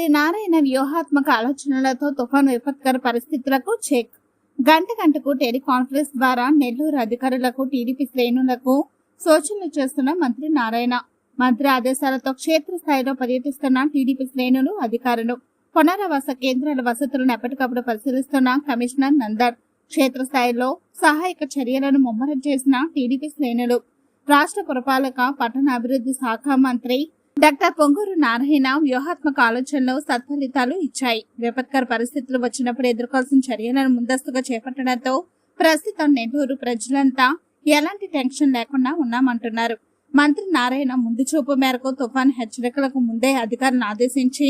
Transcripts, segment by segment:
మంత్రి నారాయణ వ్యూహాత్మక ఆలోచనలతో తుఫాను విపత్కర పరిస్థితులకు చెక్. గంట గంటకు టెలికాన్ఫరెన్స్ ద్వారా నెల్లూరు అధికారులకు, టీడీపీ శ్రేణులకు సూచనలు చేస్తున్న మంత్రి నారాయణ. మంత్రి ఆదేశాలతో క్షేత్రస్థాయిలో పర్యటిస్తున్న టీడీపీ శ్రేణులు, అధికారులు. పునరావాస కేంద్రాల వసతులను ఎప్పటికప్పుడు పరిశీలిస్తున్న కమిషనర్ నందర్. క్షేత్రస్థాయిలో సహాయక చర్యలను ముమ్మరం చేసిన టీడీపీ శ్రేణులు. రాష్ట్ర పురపాలక పట్టణాభివృద్ధి శాఖ మంత్రి డాక్టర్ పొంగూరు నారాయణ వ్యూహాత్మక ఆలోచనలు సత్ఫలితాలు ఇచ్చాయి. విపత్కర పరిస్థితులు వచ్చినప్పుడు ఎదుర్కోవాల్సిన చర్యలను ముందస్తుగా చేపట్టడంతో ప్రస్తుతం నెల్లూరు ప్రజలంతా ఎలాంటి టెన్షన్ లేకుండా ఉన్నామంటున్నారు. మంత్రి నారాయణ ముందు చూపు మేరకు తుఫాను హెచ్చరికలకు ముందే అధికారులను ఆదేశించి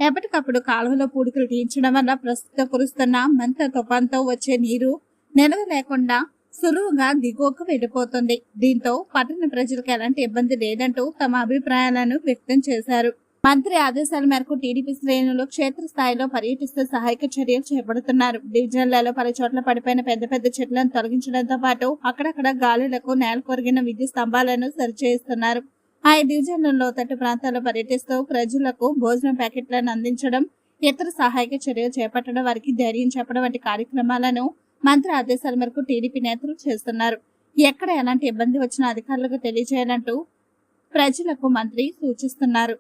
ఎప్పటికప్పుడు కాలువలో పూడికలు తీయించడం వల్ల ప్రస్తుతం కురుస్తున్న మంత తుఫాన్తో వచ్చే నీరు నిల్వ లేకుండా సులువుగా దిగువకు వెళ్లిపోతుంది. దీంతో పట్టణ ప్రజలకు ఎలాంటి ఇబ్బంది లేదంటూ తమ అభిప్రాయాలను వ్యక్తం చేశారు. మంత్రి ఆదేశాల మేరకు టీడీపీ శ్రేణులు క్షేత్రస్థాయిలో పర్యటిస్తూ సహాయక చర్యలు చేపడుతున్నారు. డివిజన్లలో పలు చోట్ల పడిపోయిన పెద్ద పెద్ద చెట్లను తొలగించడంతో పాటు అక్కడక్కడ గాలులకు నేల కొరిగిన విద్యుత్ స్తంభాలను సరిచేస్తున్నారు. ఆయా డివిజన్ల లోతట్టు ప్రాంతాల్లో పర్యటిస్తూ ప్రజలకు భోజనం ప్యాకెట్లను అందించడం, ఇతర సహాయక చర్యలు చేపట్టడం, వారికి ధైర్యం చెప్పడం వంటి కార్యక్రమాలను మంత్రి ఆదేశాల మేరకు టీడీపీ నేతలు చేస్తున్నారు. ఎక్కడ ఎలాంటి ఇబ్బంది వచ్చినా అధికారులకు తెలియజేయాలంటూ ప్రజలకు మంత్రి సూచిస్తున్నారు.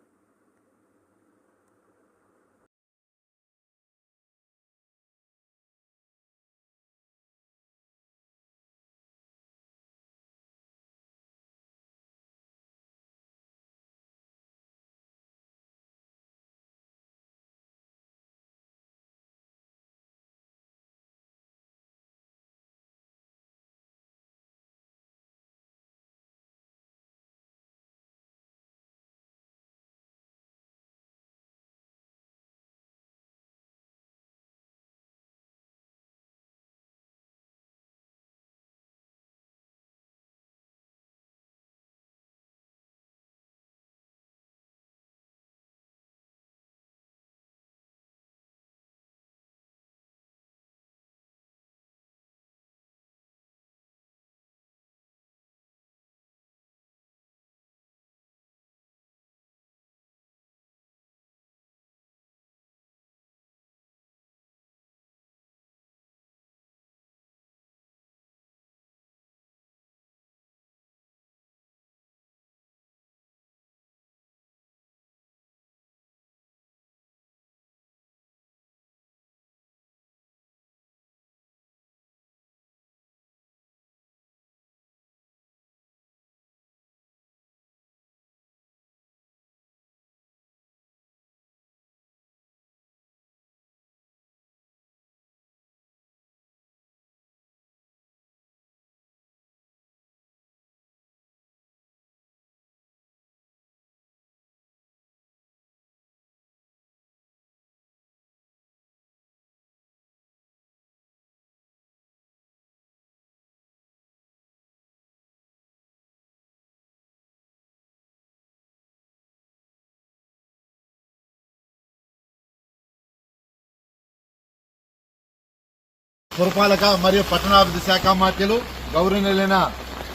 పురపాలక మరియు పట్టణాభివృద్ధి శాఖ మంత్రులు గౌరవనీయులైన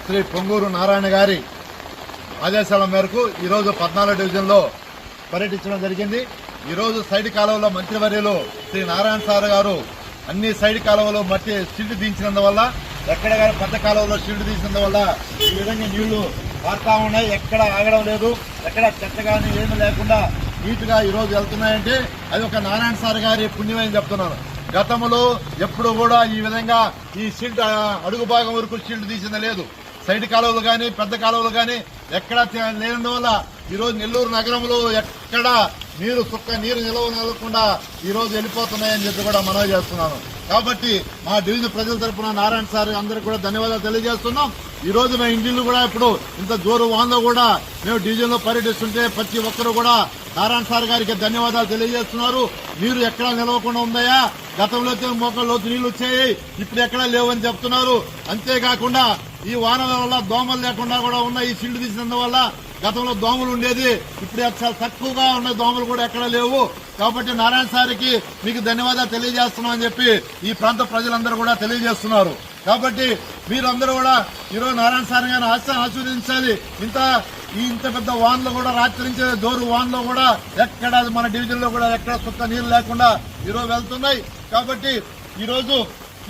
శ్రీ పొంగూరు నారాయణ గారి ఆదేశాల మేరకు ఈరోజు 14 డివిజన్లో పర్యటించడం జరిగింది. ఈరోజు సైడ్ కాలువలో మంత్రివర్యులు శ్రీ నారాయణ సార్ గారు అన్ని సైడ్ కాలువలో మట్టి షీల్డ్ తీయించినందువల్ల, ఎక్కడ కానీ పెద్ద కాలువలో షీల్డ్ తీసినందువల్ల ఈ విధంగా నీళ్లు పారుతా ఉన్నాయి. ఎక్కడ ఆగడం లేదు, ఎక్కడ చెత్త కానీ ఏమీ లేకుండా నీట్గా ఈరోజు వెళ్తున్నాయంటే అది ఒక నారాయణ సార్ గారి పుణ్యమని చెప్తున్నాను. గతంలో ఎప్పుడు కూడా ఈ విధంగా ఈ షీల్డ్ అడుగు భాగం వరకు షీల్డ్ తీసింది లేదు. సైడ్ కాలువలు కానీ పెద్ద కాలువలు కానీ ఎక్కడ లేనందువల్ల ఈరోజు నెల్లూరు నగరంలో ఎక్కడ చుక్క నీరు నిలవకుండా ఈరోజు వెళ్ళిపోతున్నాయని చెప్పి కూడా మనవి చేస్తున్నాను. కాబట్టి మా డివిజన్ ప్రజల తరఫున నారాయణ సార్ అందరికీ కూడా ధన్యవాదాలు తెలియజేస్తున్నాం. ఈ రోజు మేము ఇంటిల్లు కూడా ఇప్పుడు ఇంత జోరు వాన్లో కూడా మేము డివిజన్ లో పర్యటిస్తుంటే ప్రతి ఒక్కరు కూడా నారాయణ సార్ గారికి ధన్యవాదాలు తెలియజేస్తున్నారు. నీరు ఎక్కడా నిలవకుండా ఉందాయా, గతంలో మోకాళ్ళలోతు నీళ్లు వచ్చాయి, ఇప్పుడు ఎక్కడా లేవని చెప్తున్నారు. అంతేకాకుండా ఈ వానల వల్ల దోమలు లేకుండా కూడా ఉన్నాయి. ఈ షీల్డ్ తీసినందువల్ల గతంలో దోమలు ఉండేది, ఇప్పుడు చాలా తక్కువగా ఉన్న దోమలు కూడా ఎక్కడా లేవు. కాబట్టి నారాయణ సార్కి మీకు ధన్యవాదాలు తెలియజేస్తున్నామని చెప్పి ఈ ప్రాంత ప్రజలందరూ కూడా తెలియజేస్తున్నారు. కాబట్టి మీరందరూ కూడా ఈరోజు నారాయణ సార్ గారిని ఆశీర్వదించాలి. ఇంత ఈ ఇంత పెద్ద వాన్లో కూడా రాత్రించే దోరు వాన్లో కూడా ఎక్కడ మన డివిజన్ లో కూడా ఎక్కడ సుక్క నీరు లేకుండా ఈరోజు వెళ్తున్నాయి. కాబట్టి ఈరోజు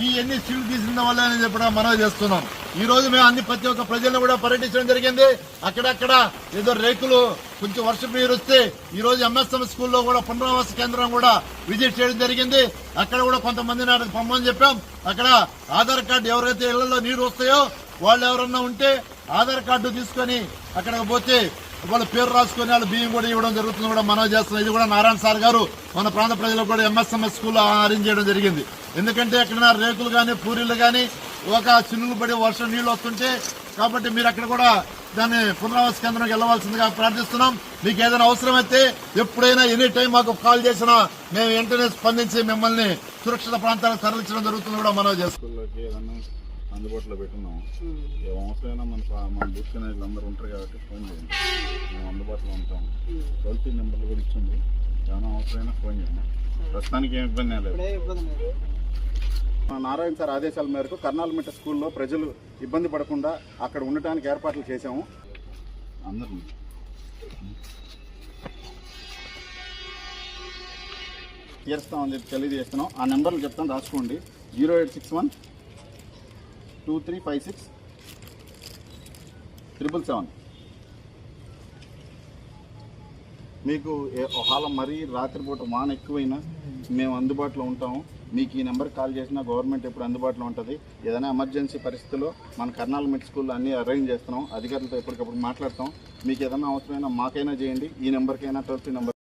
ఈ ఎన్ని సీళ్లు తీసిన వల్ల అని చెప్పడం మనం చేస్తున్నాం. ఈ రోజు మేము అన్ని ప్రతి ఒక్క ప్రజలను కూడా పర్యటించడం జరిగింది. అక్కడక్కడ ఏదో రేకులు కొంచెం వర్షం నీరు వస్తే ఈ రోజు ఎంఎస్ఎం స్కూల్లో కూడా పునరావాస కేంద్రం కూడా విజిట్ చేయడం జరిగింది. అక్కడ కూడా కొంతమందిని అక్కడికి పొమ్మని చెప్పాం. అక్కడ ఆధార్ కార్డు ఎవరైతే ఇళ్లలో నీరు వస్తాయో వాళ్ళు ఎవరన్నా ఉంటే ఆధార్ కార్డు తీసుకొని అక్కడికి పోతే వాళ్ళ పేరు రాసుకొని వాళ్ళు బియ్యం కూడా ఇవ్వడం జరుగుతుంది కూడా మనం చేస్తున్నాం. ఇది కూడా నారాయణ సార్ గారు మన ప్రాంత ప్రజలకు కూడా ఎంఎస్ఎంఎస్ స్కూల్లో అరేంజ్ చేయడం జరిగింది. ఎందుకంటే ఎక్కడైనా రేకులు కానీ పూరీలు కానీ ఒక చిన్నులు పడి వర్షం నీళ్లు వస్తుంటే కాబట్టి మీరు అక్కడ కూడా దాన్ని పునరావాస కేంద్రానికి వెళ్లవలసిందిగా ప్రార్థిస్తున్నాం. మీకు ఏదైనా అవసరమైతే ఎప్పుడైనా ఎనీ టైం మాకు కాల్ చేసినా మేము వెంటనే స్పందించి మిమ్మల్ని సురక్షిత ప్రాంతాలకు తరలించడం జరుగుతుంది కూడా మనం చేస్తున్నాం. అందుబాటులో పెట్టున్నాం. ఏ అవసరమైనా మన బూత్ అందరూ ఉంటారు కాబట్టి ఫోన్ చేయండి, మేము అందుబాటులో ఉంటాం. టోల్ ఫ్రీ నెంబర్లు కూడా ఇచ్చింది, ఏమైనా అవసరమైనా ఫోన్ చేయండి. ప్రస్తుతానికి ఏం ఇబ్బంది లేదు. నారాయణ సార్ ఆదేశాల మేరకు కర్నాలమిట్ట స్కూల్లో ప్రజలు ఇబ్బంది పడకుండా అక్కడ ఉండటానికి ఏర్పాట్లు చేశాము. అందరూ తీరుస్తామని చెప్పి తెలియజేస్తున్నాం. ఆ నెంబర్లు చెప్తాను, రాసుకోండి. 0861 2356 777. మీకు ఒకవేళ మరీ రాత్రిపూట వాన ఎక్కువైనా మేము అందుబాటులో ఉంటాము. మీకు ఈ నెంబర్ కాల్ చేసినా గవర్నమెంట్ ఎప్పుడు అందుబాటులో ఉంటుంది. ఏదైనా ఎమర్జెన్సీ పరిస్థితుల్లో మన కర్నాలమిట్ట స్కూల్లో అన్నీ అరేంజ్ చేస్తున్నాం. అధికారులతో ఎప్పటికప్పుడు మాట్లాడతాం. మీకు ఏదైనా అవసరమైనా మాకైనా చేయండి, ఈ నెంబర్కైనా టోల్ ఫ్రీ నెంబర్